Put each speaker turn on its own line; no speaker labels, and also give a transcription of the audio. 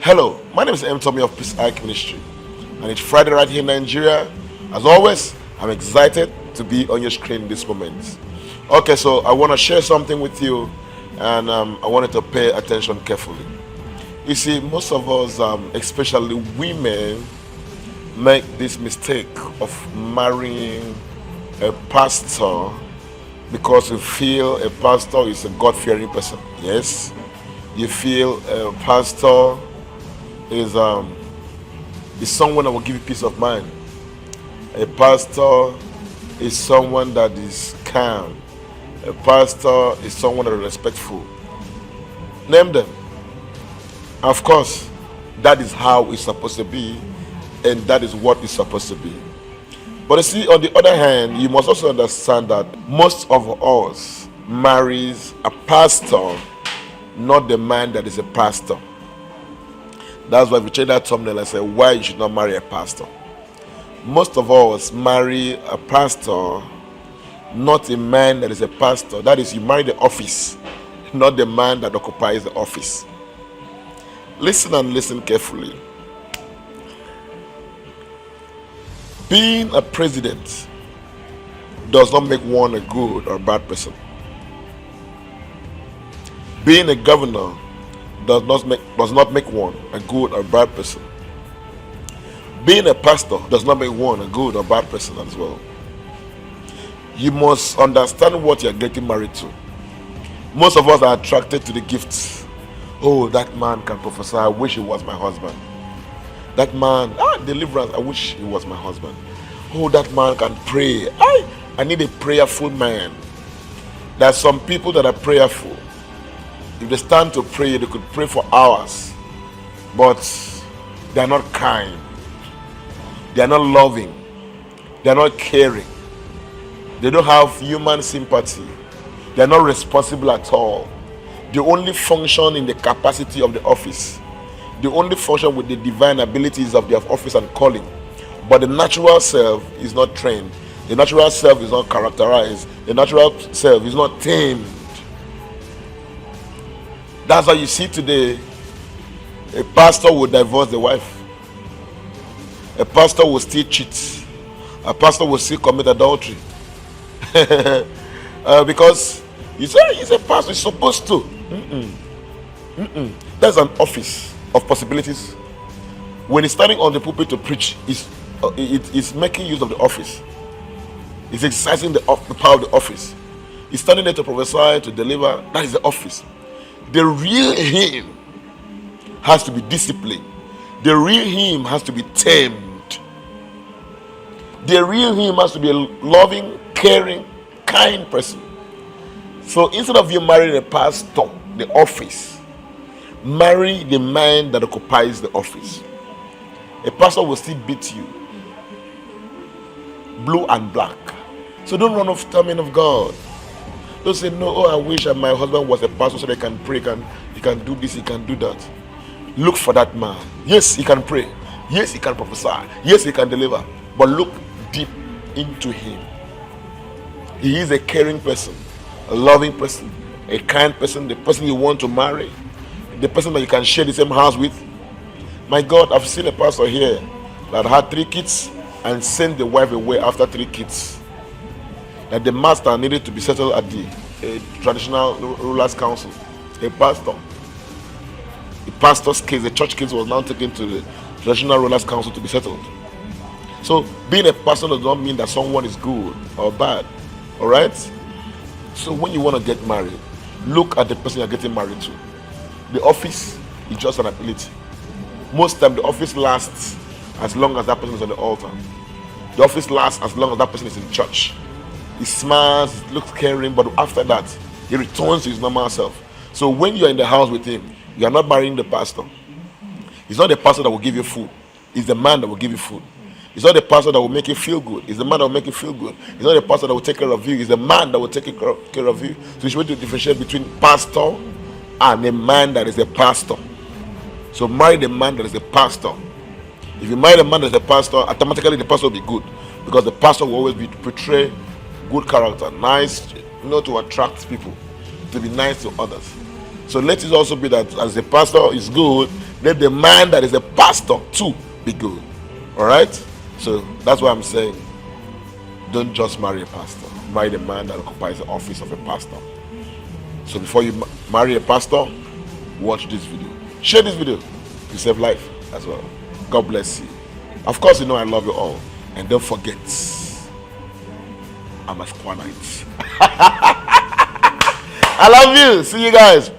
Hello, my name is M.Tommy of Peace Ike Ministry, and it's Friday right here in Nigeria. As always, I'm excited to be on your screen this moment. Okay, so I want to share something with you, and I wanted to pay attention carefully. You see, most of us, especially women, make this mistake of marrying a pastor because you feel a pastor is a God-fearing person. Yes, you feel a pastor is someone that will give you peace of mind. A pastor is someone that is calm. A pastor is someone that is respectful. Name them. Of course, that is how it's supposed to be, and that is what it's supposed to be. But you see, on the other hand, you must also understand that most of us marries a pastor, not the man that is a pastor. That's why if you check that thumbnail, I say why you should not marry a pastor. Most of us marry a pastor, not a man that is a pastor. That is, you marry the office, not the man that occupies the office. Listen and listen carefully. Being a president does not make one a good or bad person. Being a governor does not make one a good or bad person. Being a pastor does not make one a good or bad person as well. You must understand what you're getting married to. Most of us are attracted to the gifts. Oh, that man can prophesy. I wish he was my husband. That man, deliverance. I wish he was my husband. Oh, that man can pray. I need a prayerful man. There are some people that are prayerful. If they stand to pray, they could pray for hours, but they are not kind. They are not loving. They are not caring. They don't have human sympathy. They are not responsible at all. They only function in the capacity of the office. They only function with the divine abilities of their office and calling. But the natural self is not trained. The natural self is not characterized. The natural self is not tamed. That's why you see today, a pastor will divorce the wife. A pastor will still cheat. A pastor will still commit adultery. Because you say he's a pastor, he's supposed to. That's an office of possibilities. When he's standing on the pulpit to preach, it's making use of the office. It's exercising the power of the office. He's standing there to prophesy, to deliver. That is the office. The real him has to be disciplined. The real him has to be tamed. The real him has to be a loving, caring, kind person. So instead of you marrying a pastor, the office, marry the man that occupies the office. A pastor will still beat you, blue and black. So don't run off the timing of God. Don't say, no, I wish my husband was a pastor so they can pray, he can do this, he can do that. Look for that man. Yes, he can pray. Yes, he can prophesy. Yes, he can deliver. But look deep into him. He is a caring person, a loving person, a kind person, the person you want to marry, the person that you can share the same house with. My God, I've seen a pastor here that had 3 kids and sent the wife away after 3 kids. That the master needed to be settled at the traditional rulers council. A pastor, the pastor's case, the church case was now taken to the traditional rulers council to be settled. So being a pastor does not mean that someone is good or bad. All right. So when you want to get married, look at the person you're getting married to. The office is just an ability. Most time the office lasts as long as that person is on the altar. The office lasts as long as that person is in church. He smiles, looks caring, but after that, he returns to his normal self. So when you're in the house with him, you are not marrying the pastor. It's not the pastor that will give you food. It's the man that will give you food. It's not the pastor that will make you feel good. It's the man that will make you feel good. It's not the pastor that will take care of you. It's the man that will take care of you. So you should be able to differentiate between pastor and a man that is a pastor. So marry the man that is a pastor. If you marry the man that is a pastor, automatically the pastor will be good. Because the pastor will always portray good character, nice, to attract people, to be nice to others. So let it also be that as the pastor is good, let the man that is a pastor too be good. All right? So that's why I'm saying, don't just marry a pastor. Marry the man that occupies the office of a pastor. So before you marry a pastor, watch this video. Share this video to save life as well. God bless you. Of course, you know I love you all. And don't forget, I'm a Squanite. I love you. See you guys.